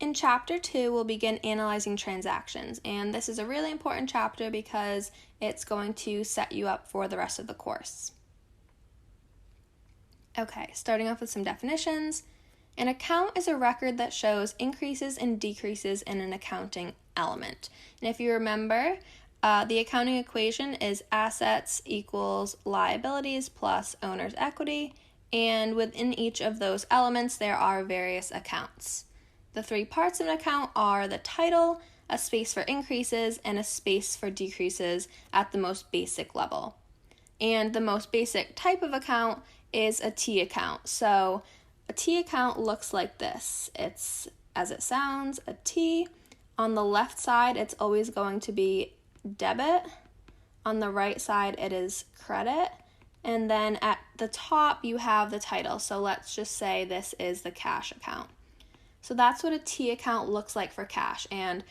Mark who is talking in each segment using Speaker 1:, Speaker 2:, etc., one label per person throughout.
Speaker 1: In Chapter 2, we'll begin analyzing transactions, and this is a really important chapter because it's going to set you up for the rest of the course. Okay, starting off with some definitions. An account is a record that shows increases and decreases in an accounting element. And if you remember, the accounting equation is assets equals liabilities plus owner's equity, and within each of those elements there are various accounts. The three parts of an account are the title, a space for increases, and a space for decreases at the most basic level. And the most basic type of account is a T account. So a T account looks like this. It's, as it sounds, a T. On the left side, it's always going to be debit. On the right side, it is credit. And then at the top, you have the title. So let's just say this is the cash account. So that's what a T account looks like for cash. And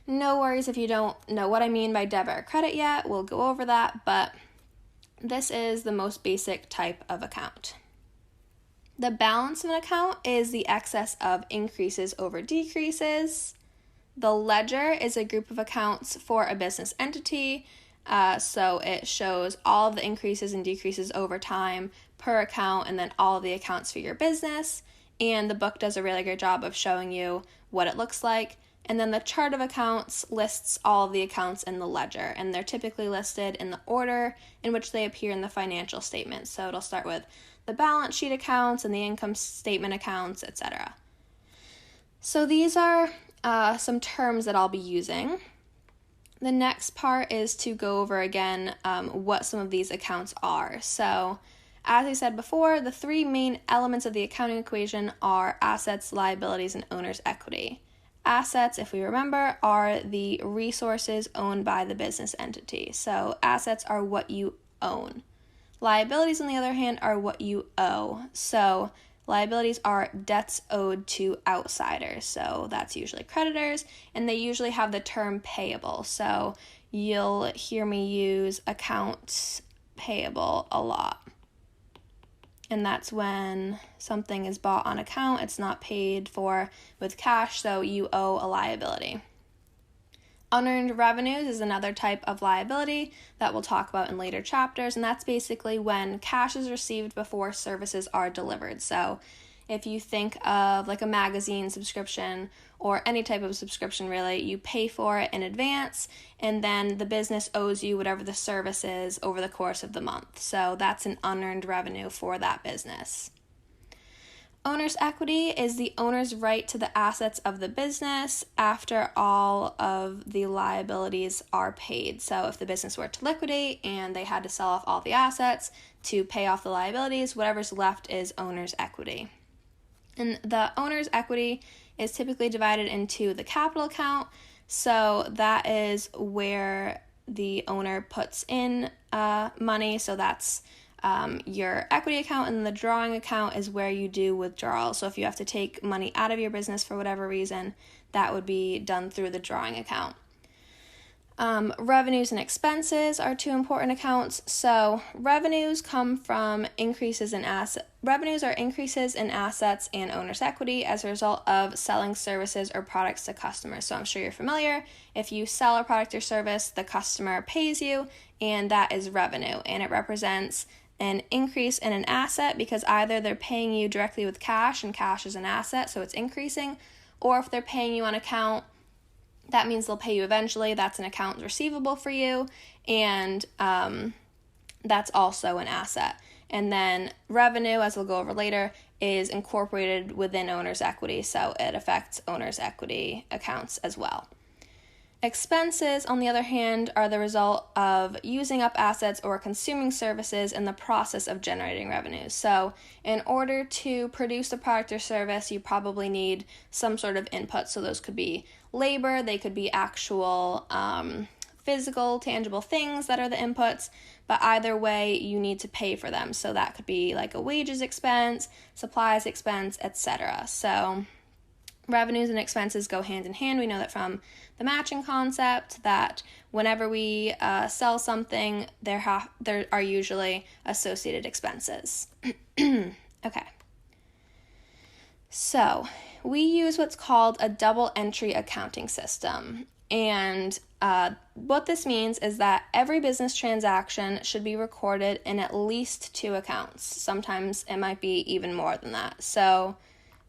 Speaker 1: no worries if you don't know what I mean by debit or credit yet. We'll go over that, but this is the most basic type of account. The balance of an account is the excess of increases over decreases. The ledger is a group of accounts for a business entity. So it shows all of the increases and decreases over time per account and then all of the accounts for your business. And the book does a really good job of showing you what it looks like. And then the chart of accounts lists all of the accounts in the ledger, and they're typically listed in the order in which they appear in the financial statement. So it'll start with the balance sheet accounts and the income statement accounts, etc. So these are some terms that I'll be using. The next part is to go over again what some of these accounts are. So as I said before, the three main elements of the accounting equation are assets, liabilities, and owner's equity. Assets, if we remember, are the resources owned by the business entity. So assets are what you own. Liabilities, on the other hand, are what you owe. So liabilities are debts owed to outsiders. So that's usually creditors, and they usually have the term payable. So you'll hear me use accounts payable a lot. And that's when something is bought on account, it's not paid for with cash, so you owe a liability. Unearned revenues is another type of liability that we'll talk about in later chapters, and that's basically when cash is received before services are delivered. So if you think of like a magazine subscription or any type of subscription really, you pay for it in advance and then the business owes you whatever the service is over the course of the month. So that's an unearned revenue for that business. Owner's equity is the owner's right to the assets of the business after all of the liabilities are paid. So if the business were to liquidate and they had to sell off all the assets to pay off the liabilities, whatever's left is owner's equity. And the owner's equity is typically divided into the capital account. So that is where the owner puts in money. So that's your equity account, and the drawing account is where you do withdrawals. So if you have to take money out of your business for whatever reason, that would be done through the drawing account. Revenues and expenses are two important accounts. So revenues come from increases in revenues are increases in assets and owner's equity as a result of selling services or products to customers. So I'm sure you're familiar. If you sell a product or service, the customer pays you, and that is revenue, and it represents an increase in an asset because either they're paying you directly with cash, and cash is an asset, so it's increasing, or if they're paying you on account, that means they'll pay you eventually. That's an account receivable for you, and that's also an asset. And then revenue, as we'll go over later, is incorporated within owner's equity, so it affects owner's equity accounts as well. Expenses, on the other hand, are the result of using up assets or consuming services in the process of generating revenues. So in order to produce a product or service, you probably need some sort of input. So those could be labor, they could be actual physical, tangible things that are the inputs, but either way, you need to pay for them. So that could be like a wages expense, supplies expense, etc. So revenues and expenses go hand in hand. We know that from the matching concept that whenever we sell something, there are usually associated expenses. Okay. So we use what's called a double entry accounting system. And what this means is that every business transaction should be recorded in at least 2 accounts. Sometimes it might be even more than that. So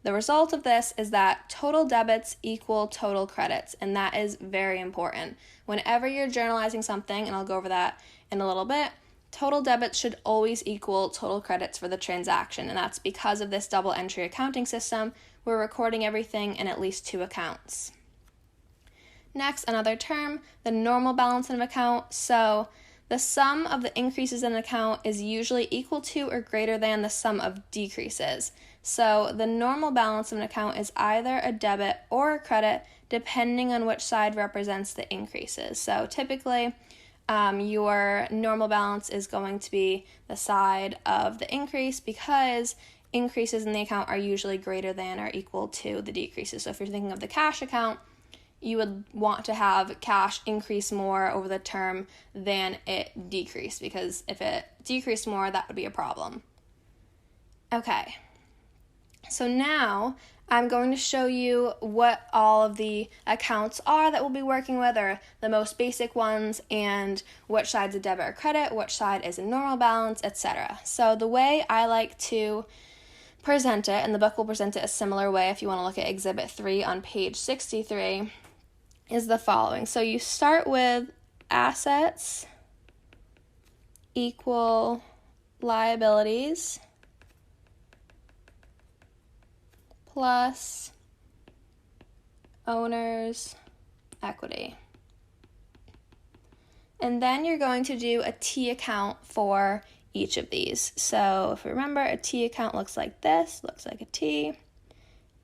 Speaker 1: the result of this is that total debits equal total credits, and that is very important. Whenever you're journalizing something, and I'll go over that in a little bit, total debits should always equal total credits for the transaction, and that's because of this double entry accounting system. We're recording everything in at least 2 accounts. Next, another term, the normal balance in an account. So the sum of the increases in an account is usually equal to or greater than the sum of decreases. So the normal balance of an account is either a debit or a credit, depending on which side represents the increases. So typically, your normal balance is going to be the side of the increase because increases in the account are usually greater than or equal to the decreases. So if you're thinking of the cash account, you would want to have cash increase more over the term than it decrease, because if it decreased more, that would be a problem. Okay, so now I'm going to show you what all of the accounts are that we'll be working with, or the most basic ones, and which side's a debit or credit, which side is a normal balance, etc. So the way I like to present it, and the book will present it a similar way if you want to look at Exhibit 3 on page 63, is the following. So you start with assets equal liabilities plus owner's equity. And then you're going to do a T account for each of these. So if you remember, a T account looks like this, looks like a T.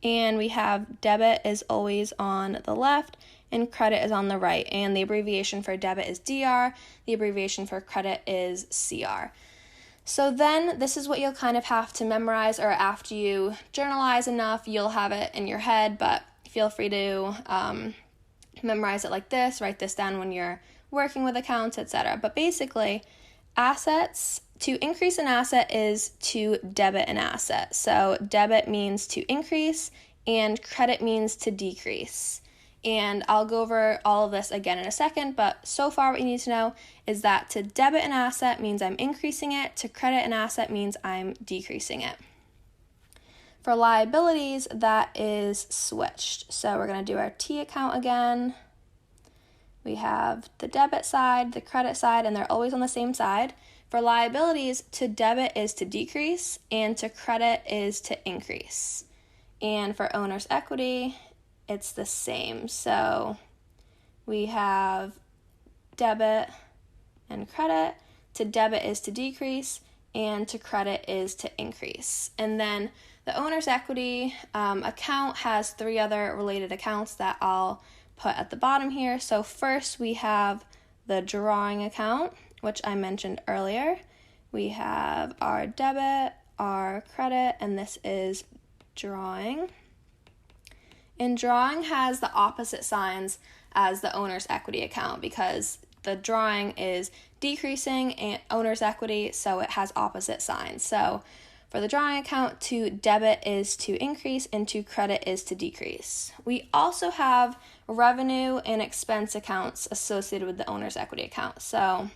Speaker 1: And we have debit is always on the left and credit is on the right. And the abbreviation for debit is DR, the abbreviation for credit is CR. So then this is what you'll kind of have to memorize, or after you journalize enough, you'll have it in your head, but feel free to memorize it like this, write this down when you're working with accounts, etc. But basically, assets, to increase an asset is to debit an asset. So debit means to increase and credit means to decrease. And I'll go over all of this again in a second, but so far what you need to know is that to debit an asset means I'm increasing it, to credit an asset means I'm decreasing it. For liabilities, that is switched. So we're going to do our T account again. We have the debit side, the credit side, and they're always on the same side. For liabilities, to debit is to decrease, and to credit is to increase. And for owner's equity, it's the same. So we have debit and credit. To debit is to decrease, and to credit is to increase. And then the owner's equity account has 3 other related accounts that I'll put at the bottom here. So first we have the drawing account, which I mentioned earlier. We have our debit, our credit, and this is drawing. And drawing has the opposite signs as the owner's equity account because the drawing is decreasing and owner's equity, so it has opposite signs. So for the drawing account, to debit is to increase and to credit is to decrease. We also have revenue and expense accounts associated with the owner's equity account. So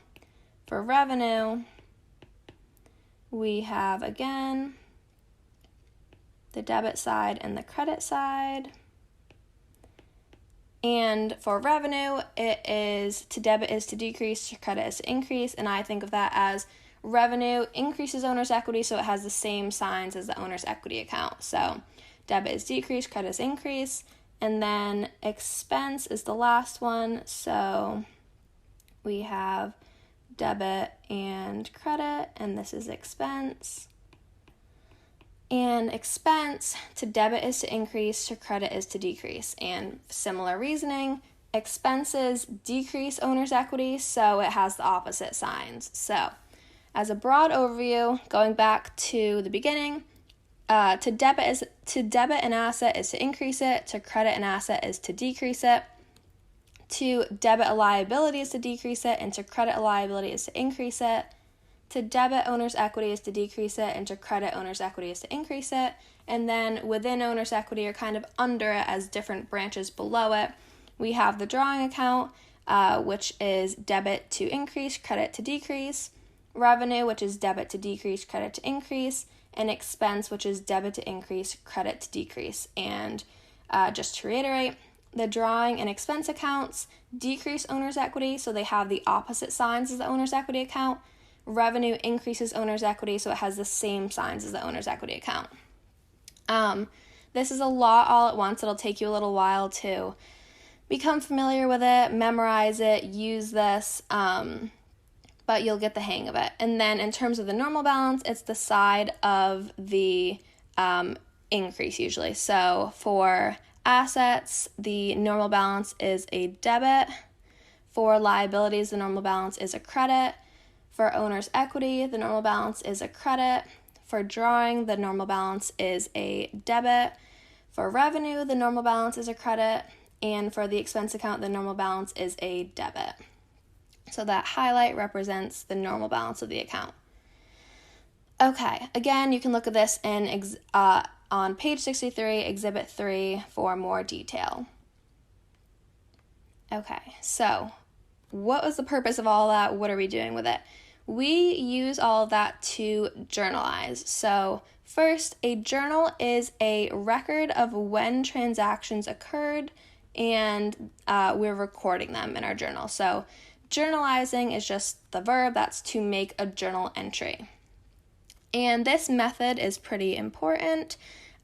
Speaker 1: for revenue, we have again the debit side and the credit side. And for revenue, it is to debit is to decrease, to credit is to increase, and I think of that as revenue increases owner's equity, so it has the same signs as the owner's equity account. So debit is decrease, credit is increase, and then expense is the last one. So we have debit and credit, and this is expense. And expense, to debit is to increase, to credit is to decrease. And similar reasoning, expenses decrease owner's equity, so it has the opposite signs. So as a broad overview, going back to the beginning, to debit an asset is to increase it, to credit an asset is to decrease it, to debit a liability is to decrease it, and to credit a liability is to increase it. To debit owner's equity is to decrease it, and to credit owner's equity is to increase it. And then within owner's equity, or kind of under it as different branches below it, we have the drawing account, which is debit to increase, credit to decrease. Revenue, which is debit to decrease, credit to increase. And expense, which is debit to increase, credit to decrease. And just to reiterate, the drawing and expense accounts decrease owner's equity, so they have the opposite signs as the owner's equity account. Revenue increases owner's equity, so it has the same signs as the owner's equity account. This is a lot all at once. It'll take you a little while to become familiar with it, memorize it, use this, but you'll get the hang of it. And then in terms of the normal balance, it's the side of the increase usually. So for assets, the normal balance is a debit. For liabilities, the normal balance is a credit. For owner's equity, the normal balance is a credit. For drawing, the normal balance is a debit. For revenue, the normal balance is a credit. And for the expense account, the normal balance is a debit. So that highlight represents the normal balance of the account. Okay, again, you can look at this on page 63, Exhibit 3, for more detail. Okay, so what was the purpose of all that? What are we doing with it? We use all of that to journalize. So first, a journal is a record of when transactions occurred, and we're recording them in our journal. So journalizing is just the verb, that's to make a journal entry. And this method is pretty important.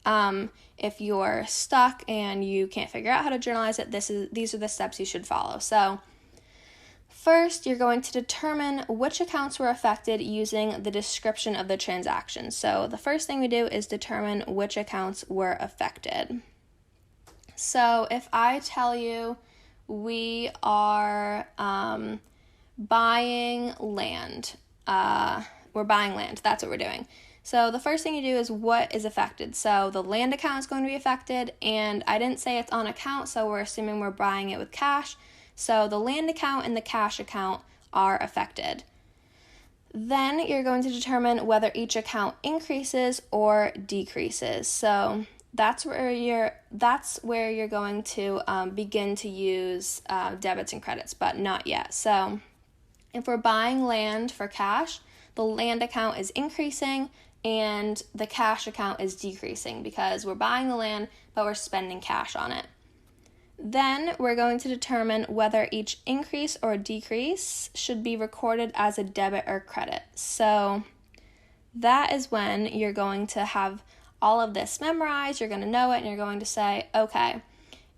Speaker 1: If you're stuck and you can't figure out how to journalize it, these are the steps you should follow. So first, you're going to determine which accounts were affected using the description of the transaction. So the first thing we do is determine which accounts were affected. So if I tell you we are buying land, we're buying land, that's what we're doing. So the first thing you do is what is affected. So the land account is going to be affected, and I didn't say it's on account, so we're assuming we're buying it with cash. So the land account and the cash account are affected. Then you're going to determine whether each account increases or decreases. So that's where you're going to begin to use debits and credits, but not yet. So if we're buying land for cash, the land account is increasing and the cash account is decreasing because we're buying the land, but we're spending cash on it. Then we're going to determine whether each increase or decrease should be recorded as a debit or credit. So that is when you're going to have all of this memorized, you're going to know it, and you're going to say, okay,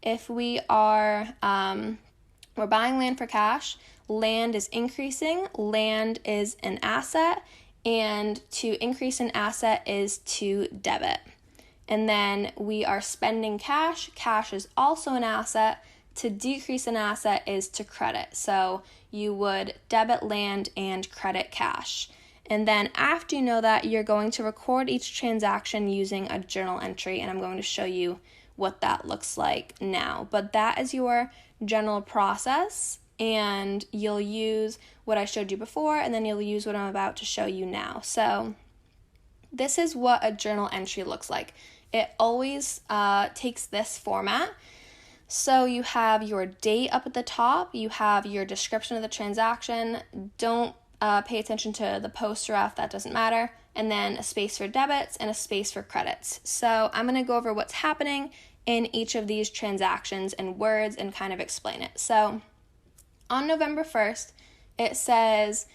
Speaker 1: if we are, we're buying land for cash, land is increasing, land is an asset, and to increase an asset is to debit. And then we are spending cash, cash is also an asset, to decrease an asset is to credit. So you would debit land and credit cash. And then after you know that, you're going to record each transaction using a journal entry, and I'm going to show you what that looks like now. But that is your general process, and you'll use what I showed you before, and then you'll use what I'm about to show you now. So this is what a journal entry looks like. It always takes this format. So you have your date up at the top, you have your description of the transaction, don't pay attention to the post ref, that doesn't matter, and then a space for debits and a space for credits. So I'm going to go over what's happening in each of these transactions and words and kind of explain it. So on November 1st, it says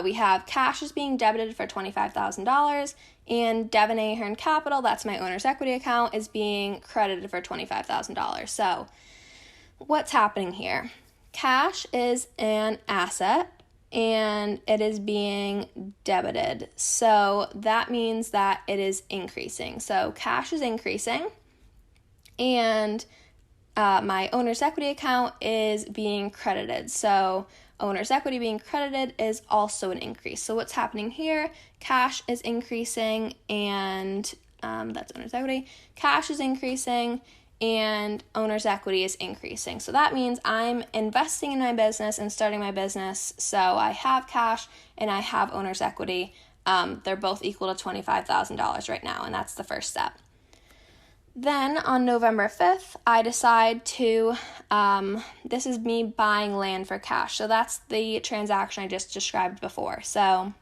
Speaker 1: we have cash is being debited for $25,000, and Devon Ahern Capital, that's my owner's equity account, is being credited for $25,000. So what's happening here? Cash is an asset, and it is being debited. So that means that it is increasing. So cash is increasing, and my owner's equity account is being credited. So owner's equity being credited is also an increase. So what's happening here? Cash is increasing, and that's owner's equity. Cash is increasing, and owner's equity is increasing. So that means I'm investing in my business and starting my business, so I have cash and I have owner's equity. They're both equal to $25,000 right now, and that's the first step. Then on November 5th, I decide to, this is me buying land for cash. So that's the transaction I just described before. So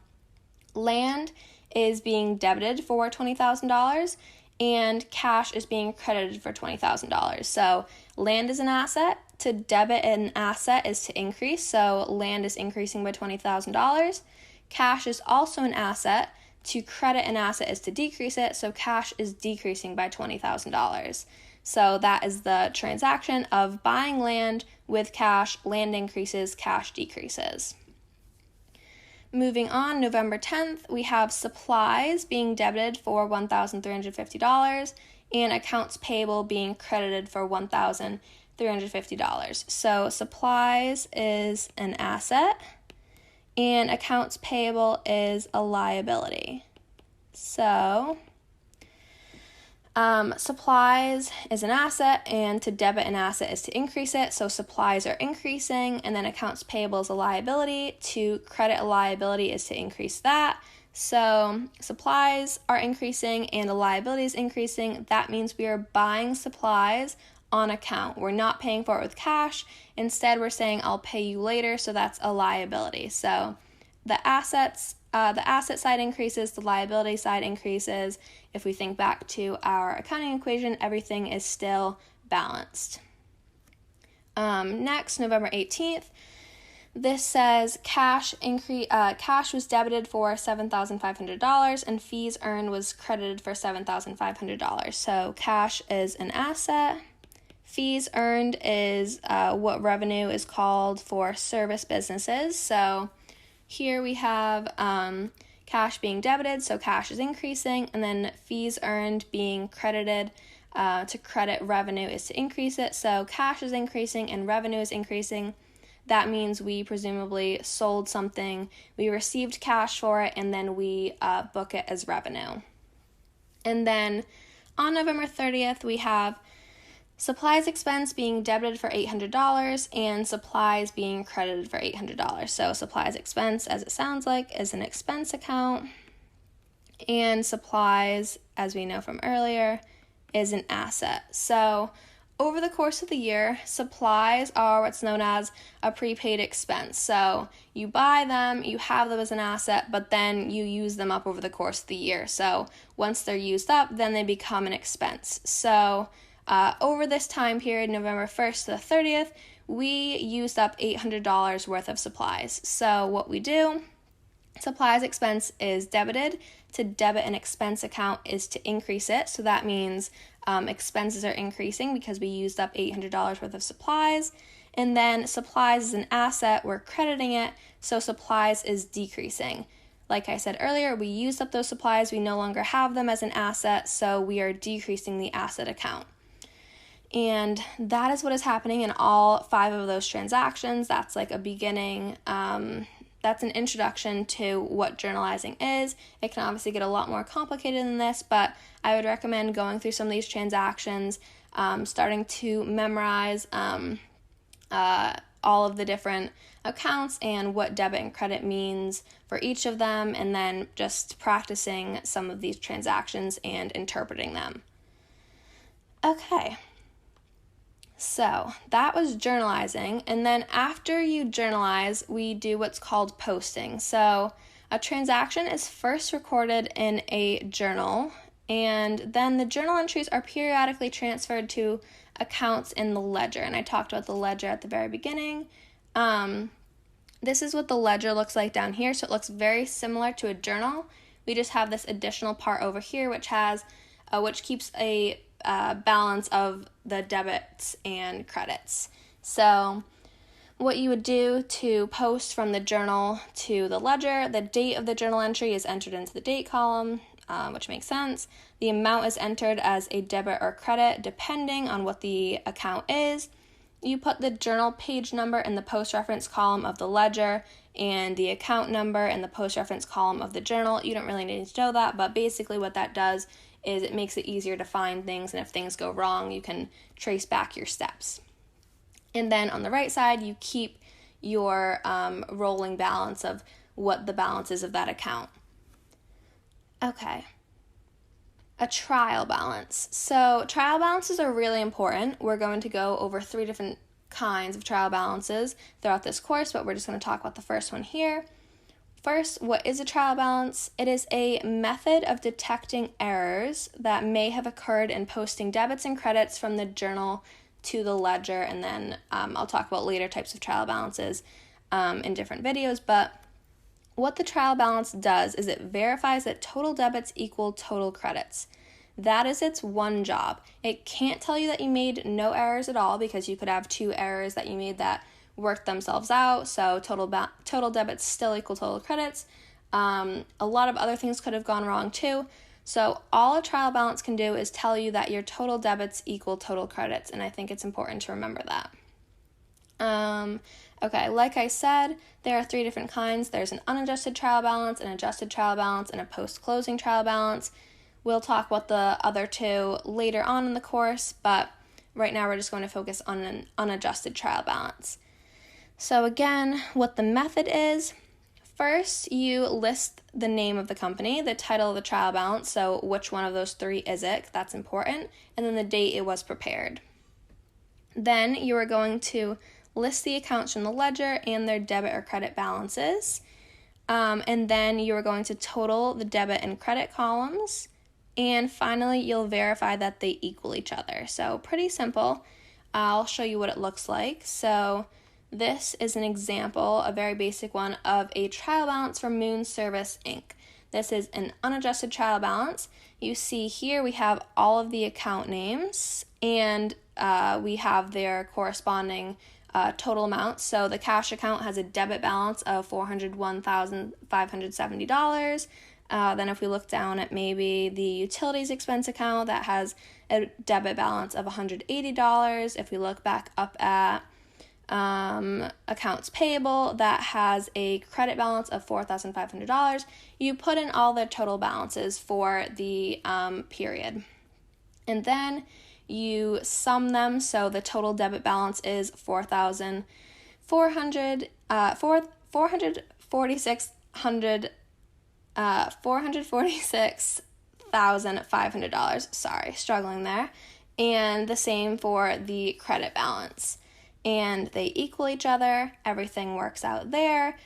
Speaker 1: land is being debited for $20,000 and cash is being credited for $20,000. So land is an asset. To debit an asset is to increase. So land is increasing by $20,000. Cash is also an asset. To credit an asset is to decrease it, so cash is decreasing by $20,000. So that is the transaction of buying land with cash. Land increases, cash decreases. Moving on, November 10th, we have supplies being debited for $1,350 and accounts payable being credited for $1,350. So supplies is an asset, and accounts payable is a liability. So supplies is an asset, and to debit an asset is to increase it. So supplies are increasing, and then accounts payable is a liability. To credit a liability is to increase that. So supplies are increasing and a liability is increasing. That means we are buying supplies on account. We're not paying for it with cash. Instead, we're saying I'll pay you later, so that's a liability. So the asset side increases, the liability side increases. If we think back to our accounting equation, everything is still balanced. Next, November 18th, this says cash was debited for $7,500 and fees earned was credited for $7,500. So cash is an asset. Fees earned is what revenue is called for service businesses. So here we have cash being debited, so cash is increasing, and then fees earned being credited. To credit revenue is to increase it. So cash is increasing and revenue is increasing. That means we presumably sold something, we received cash for it, and then we book it as revenue. And then on November 30th, we have supplies expense being debited for $800 and supplies being credited for $800. So supplies expense, as it sounds like, is an expense account, and supplies, as we know from earlier, is an asset. So over the course of the year, supplies are what's known as a prepaid expense. So you buy them, you have them as an asset, but then you use them up over the course of the year. So once they're used up, then they become an expense. So over this time period, November 1st to the 30th, we used up $800 worth of supplies. So what we do, supplies expense is debited. To debit an expense account is to increase it. So that means expenses are increasing because we used up $800 worth of supplies. And then supplies is an asset, we're crediting it, so supplies is decreasing. Like I said earlier, we used up those supplies, we no longer have them as an asset, so we are decreasing the asset account. And that is what is happening in all 5 of those transactions. That's like a beginning, that's an introduction to what journalizing is. It can obviously get a lot more complicated than this, but I would recommend going through some of these transactions, starting to memorize all of the different accounts and what debit and credit means for each of them, and then just practicing some of these transactions and interpreting them. Okay. So that was journalizing, and then after you journalize, we do what's called posting. So a transaction is first recorded in a journal, and then the journal entries are periodically transferred to accounts in the ledger, and I talked about the ledger at the very beginning. This is what the ledger looks like down here, so it looks very similar to a journal. We just have this additional part over here which keeps a balance of the debits and credits. So what you would do to post from the journal to the ledger, the date of the journal entry is entered into the date column, which makes sense. The amount is entered as a debit or credit depending on what the account is. You put the journal page number in the post reference column of the ledger and the account number in the post reference column of the journal. You don't really need to know that, but basically what that does is it makes it easier to find things, and if things go wrong, you can trace back your steps. And then on the right side, you keep your rolling balance of what the balance is of that account. Okay. A trial balance. So trial balances are really important. We're going to go over 3 different kinds of trial balances throughout this course, but we're just going to talk about the first one here. First, what is a trial balance? It is a method of detecting errors that may have occurred in posting debits and credits from the journal to the ledger, and then I'll talk about later types of trial balances in different videos, but what the trial balance does is it verifies that total debits equal total credits. That is its one job. It can't tell you that you made no errors at all, because you could have 2 errors that you made that worked themselves out, so total debits still equal total credits. A lot of other things could have gone wrong too. So all a trial balance can do is tell you that your total debits equal total credits, and I think it's important to remember that. Okay, like I said, there are 3 different kinds. There's an unadjusted trial balance, an adjusted trial balance, and a post-closing trial balance. We'll talk about the other 2 later on in the course, but right now we're just going to focus on an unadjusted trial balance. So again, what the method is: first, you list the name of the company, the title of the trial balance, so which one of those 3 is it, that's important, and then the date it was prepared. Then you are going to list the accounts from the ledger and their debit or credit balances, and then you are going to total the debit and credit columns, and finally you'll verify that they equal each other. So pretty simple. I'll show you what it looks like. So this is an example, a very basic one, of a trial balance for Moon Service Inc. This is an unadjusted trial balance. You see here we have all of the account names, and we have their corresponding total amounts. So the cash account has a debit balance of $401,570. Then if we look down at maybe the utilities expense account, that has a debit balance of $180. If we look back up at accounts payable, that has a credit balance of $4,500. You put in all the total balances for the period, and then you sum them. So the total debit balance is $446,500. Sorry, struggling there. And the same for the credit balance. And they equal each other. Everything works out there.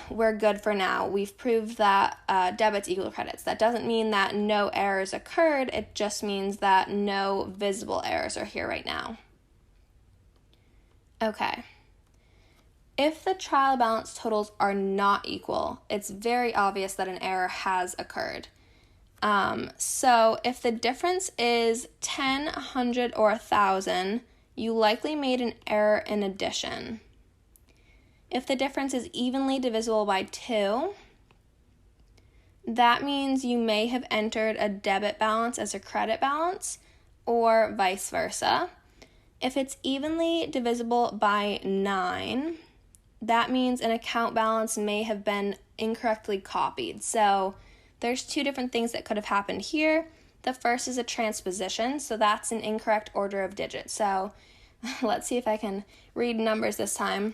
Speaker 1: We're good for now. We've proved that debits equal credits. That doesn't mean that no errors occurred. It just means that no visible errors are here right now. Okay. If the trial balance totals are not equal, it's very obvious that an error has occurred. So if the difference is 10, 100, or 1,000, you likely made an error in addition. If the difference is evenly divisible by 2, that means you may have entered a debit balance as a credit balance, or vice versa. If it's evenly divisible by 9, that means an account balance may have been incorrectly copied. So there's 2 different things that could have happened here. The first is a transposition, so that's an incorrect order of digits. So let's see if I can read numbers this time.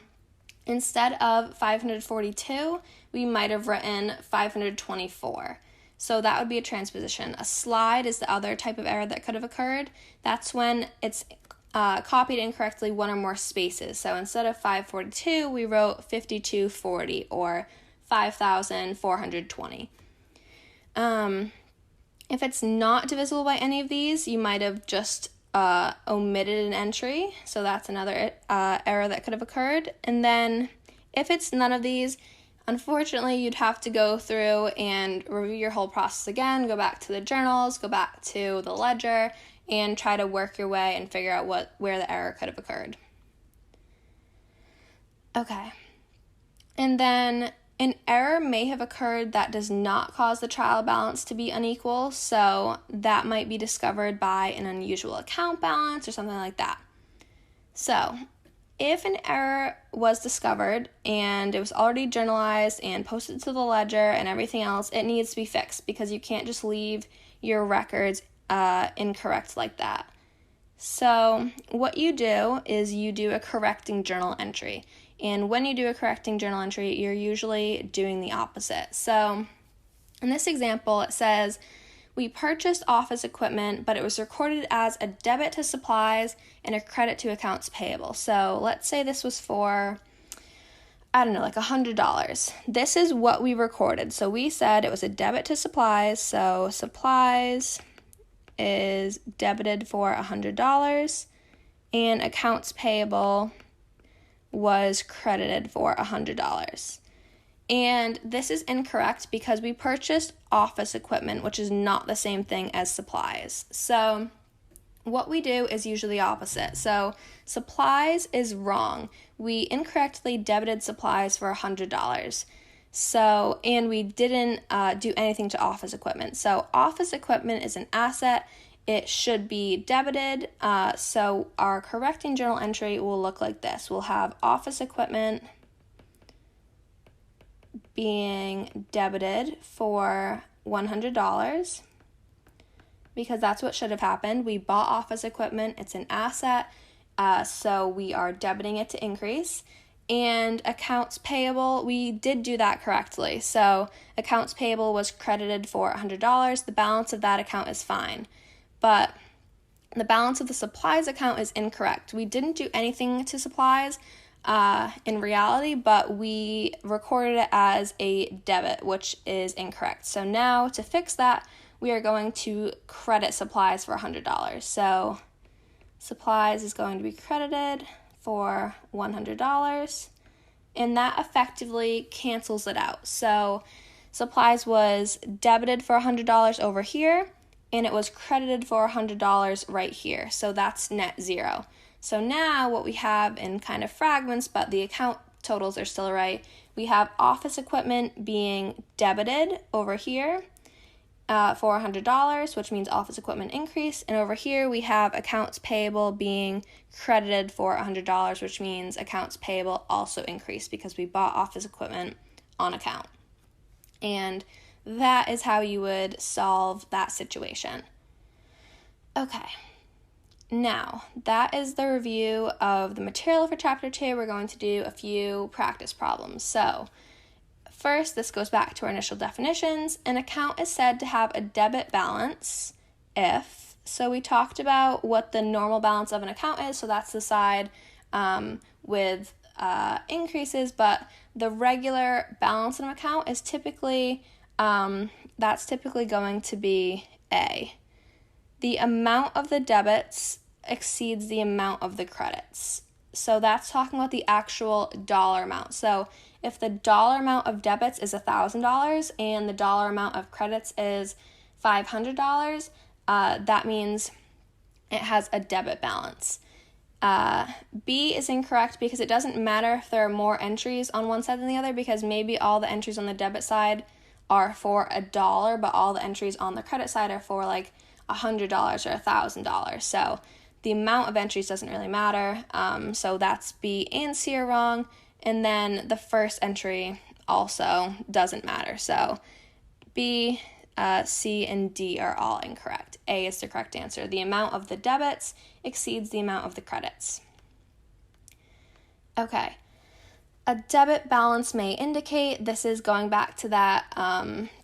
Speaker 1: Instead of 542, we might have written 524. So that would be a transposition. A slide is the other type of error that could have occurred. That's when it's copied incorrectly 1 or more spaces. So instead of 542, we wrote 5240 or 5,420. If it's not divisible by any of these, you might have just omitted an entry, so that's another error that could have occurred. And then if it's none of these, unfortunately, you'd have to go through and review your whole process again, go back to the journals, go back to the ledger, and try to work your way and figure out where the error could have occurred. Okay. And then an error may have occurred that does not cause the trial balance to be unequal, so that might be discovered by an unusual account balance or something like that. So, if an error was discovered and it was already journalized and posted to the ledger and everything else, it needs to be fixed, because you can't just leave your records incorrect like that. So what you do is you do a correcting journal entry. And when you do a correcting journal entry, you're usually doing the opposite. So in this example, it says, we purchased office equipment, but it was recorded as a debit to supplies and a credit to accounts payable. So let's say this was for, I don't know, like $100. This is what we recorded. So we said it was a debit to supplies. So supplies is debited for $100 and accounts payable was credited for $100. And this is incorrect because we purchased office equipment, which is not the same thing as supplies. So what we do is usually opposite. So supplies is wrong. We incorrectly debited supplies for $100. So, and we didn't do anything to office equipment. So office equipment is an asset. It should be debited. So our correcting journal entry will look like this. We'll have office equipment being debited for $100 because that's what should have happened. We bought office equipment. It's an asset. So we are debiting it to increase. And accounts payable, we did do that correctly. So accounts payable was credited for $100. The balance of that account is fine. But the balance of the supplies account is incorrect. We didn't do anything to supplies in reality, but we recorded it as a debit, which is incorrect. So now to fix that, we are going to credit supplies for $100. So supplies is going to be credited for $100, and that effectively cancels it out. So supplies was debited for $100 over here, and it was credited for $100 right here. So that's net zero. So now what we have in kind of fragments, but the account totals are still right, we have office equipment being debited over here for $100, which means office equipment increase. And over here we have accounts payable being credited for $100, which means accounts payable also increased because we bought office equipment on account. And that is how you would solve that situation. Okay, now that is the review of the material for Chapter 2. We're going to do a few practice problems. So first, this goes back to our initial definitions. An account is said to have a debit balance if, so we talked about what the normal balance of an account is, so that's the side with increases, but the regular balance in an account is typically, that's typically going to be A. The amount of the debits exceeds the amount of the credits. So that's talking about the actual dollar amount. So if the dollar amount of debits is $1,000 and the dollar amount of credits is $500, that means it has a debit balance. B is incorrect because it doesn't matter if there are more entries on one side than the other, because maybe all the entries on the debit side are for $1, but all the entries on the credit side are for like $100 or $1,000. So the amount of entries doesn't really matter. So that's B and C are wrong. And then the first entry also doesn't matter. So B, C, and D are all incorrect. A is the correct answer. The amount of the debits exceeds the amount of the credits. Okay. A debit balance may indicate, this is going back to that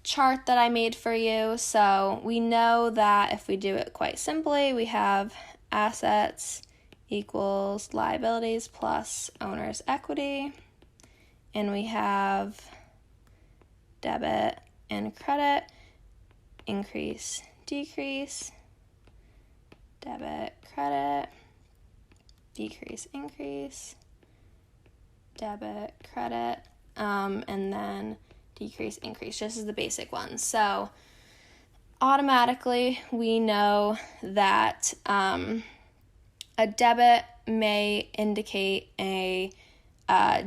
Speaker 1: chart that I made for you. So we know that if we do it quite simply, we have assets equals liabilities plus owner's equity, and we have debit and credit, increase, decrease, debit, credit, decrease, increase, debit, credit, and then decrease, increase. This is the basic one. So automatically we know that a debit may indicate a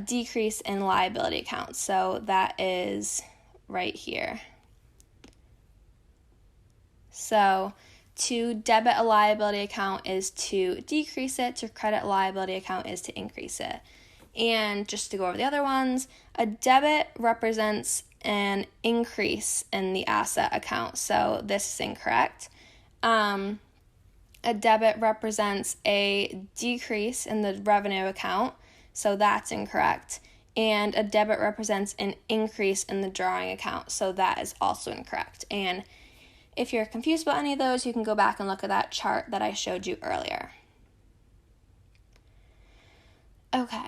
Speaker 1: decrease in liability accounts. So that is right here. So to debit a liability account is to decrease it, to credit a liability account is to increase it. And just to go over the other ones, a debit represents an increase in the asset account, so this is incorrect. A debit represents a decrease in the revenue account, so that's incorrect. And a debit represents an increase in the drawing account, so that is also incorrect. And if you're confused about any of those, you can go back and look at that chart that I showed you earlier. Okay,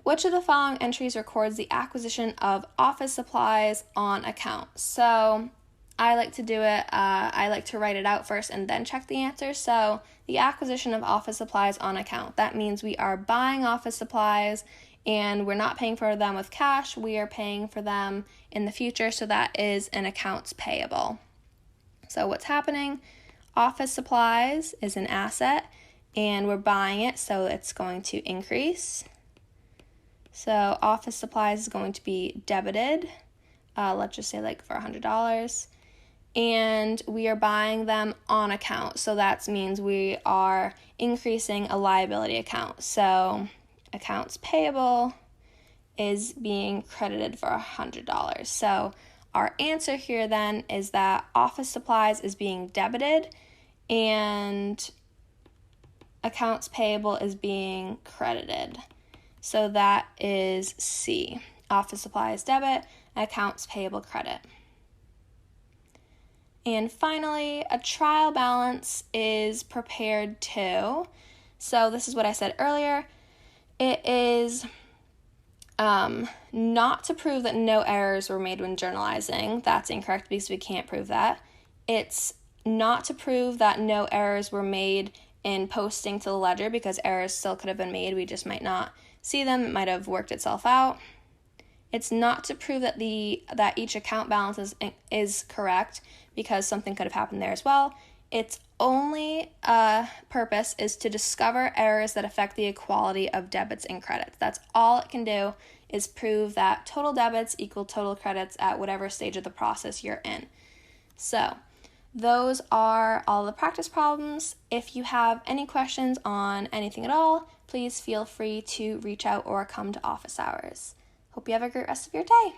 Speaker 1: which of the following entries records the acquisition of office supplies on account? So I like to do it, I like to write it out first and then check the answer. So the acquisition of office supplies on account, that means we are buying office supplies and we're not paying for them with cash, we are paying for them in the future, so that is an accounts payable. So what's happening? Office supplies is an asset and we're buying it, so it's going to increase. So office supplies is going to be debited, let's just say like for $100. And we are buying them on account, so that means we are increasing a liability account. So accounts payable is being credited for $100. So our answer here then is that office supplies is being debited and accounts payable is being credited. So that is C. Office supplies debit, accounts payable credit. And finally, a trial balance is prepared to. So this is what I said earlier. It is not to prove that no errors were made when journalizing. That's incorrect because we can't prove that. It's not to prove that no errors were made in posting to the ledger because errors still could have been made. We just might not see them. It might have worked itself out. It's not to prove that each account balance is correct because something could have happened there as well. Its only purpose is to discover errors that affect the equality of debits and credits. That's all it can do, is prove that total debits equal total credits at whatever stage of the process you're in. So those are all the practice problems. If you have any questions on anything at all, please feel free to reach out or come to office hours. Hope you have a great rest of your day.